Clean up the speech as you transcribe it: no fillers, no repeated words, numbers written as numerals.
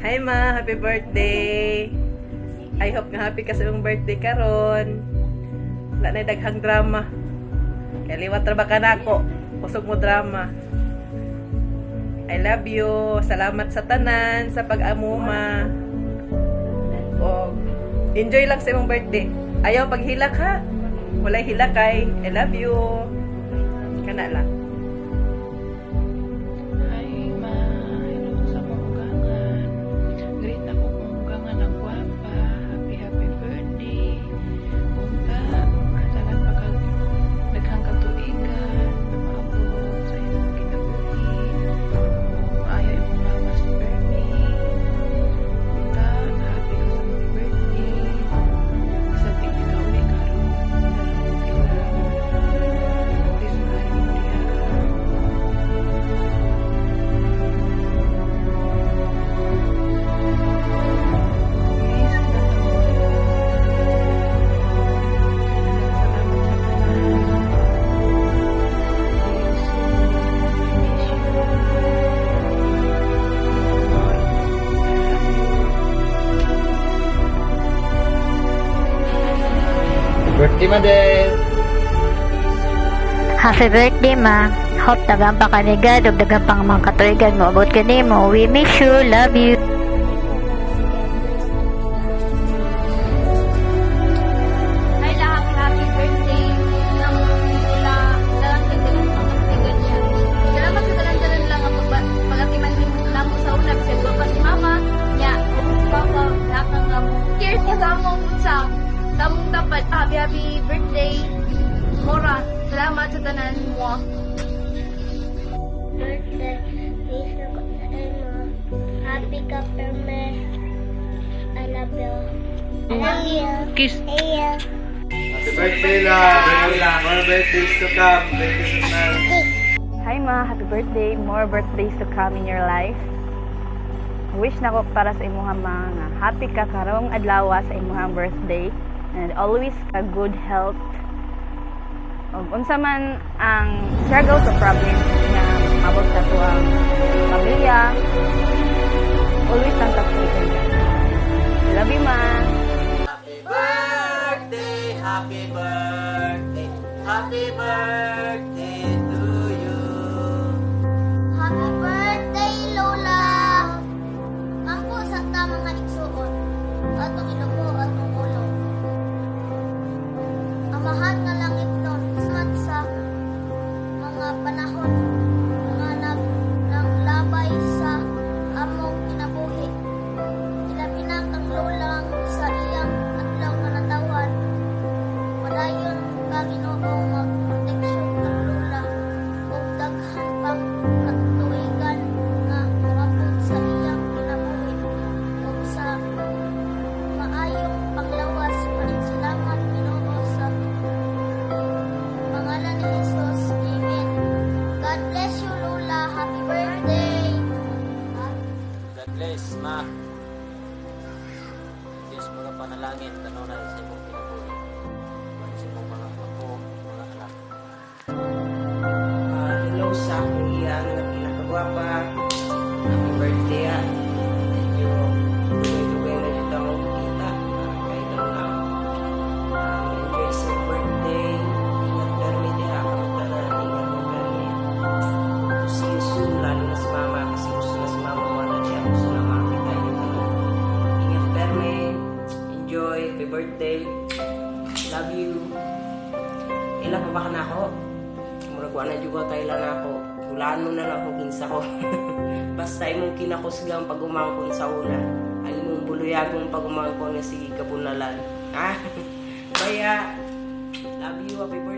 Hi ma, happy birthday. I hope nga happy ka sa iyong birthday karon. Wala na daghang drama. Kaya liwat ra ba ka nako? Kusog mo drama. I love you. Salamat sa tanan, sa pag-amuma. O, enjoy lang sa iyong birthday. Ayaw paghilak ha. Walay hilakay. I love you. Kana lang. Birthday Madel! Happy birthday, ma. Hope dagang pa kanigad ug dagang pang mga katuigan mo abot kanimo. We miss you, love you. Hi lahat, happy birthday. Salamat sa dalan-dalan lang ang pag-atiman lang mo sa una. Kasi pa si mama, niya, si papa, nakang mo. Cheers ka sa among sa tamong dapat. Happy birthday. Mora, salamat sa tanan mo. Birthday, wish ko sa imo. Happy ka perme. I love you. I love you. Kiss. Hey, Happy birthday lang! More birthdays to come! Birthday na. Hi ma, happy birthday. More birthdays to come in your life. Wish nako para sa imong mga happy ka karong adlaw sa imong birthday and always a good health. Ug unsa man ang struggle sa problem nga mabot sa tuwang pamilya, always ang tapusin. Love you ma. Happy birthday, happy birthday, happy birthday to you. happy birthday, Lola. Ako sa tamang nga igsuon. Atong inubo, atong ulo. Amahan nga langit nun. Salamat sa mga panahon nga naglabay sa among kinabuhi. Ilabi na kang Lola sa iyang adlaw nga natawan. Padayon ka Ginoo magproteksyon kang Lola ug daghan pang katuigan nga moabot sa iyang kinabuhi ug sa maayong panglawas. Salamat Ginoo sa pangalan ni Jesus. Amen. God bless you, Lola. Happy birthday. God bless, ma. Diyos mga panalangin, kanunay sa imong kinabuhi. Sa imong mga apo, mga anak. Hello sa akong iyang pinakagwapa. Happy birthday ha. Medyo dugay-dugay na dito akong kita. Kahit lang na. Enjoy sa birthday. Ingat karmi diha. Kamagtana. Ingat mo karmi. To see you soon. Lalo na si mama. Kasi gusto na si mama. Wala diya. Gusto na makakita niyo kami. Ingat karmi. Enjoy. Happy birthday. Love you. Ilan pa ba ka na ako? Murag wa na juga tayo lang ako. Hulano na lang kung kinsa ko. Basta imong kinakos lang pag umangkon sa una. Ang imong buluyagong pag umangkon na sige kabunalan. Ah, kaya, love you, happy birthday.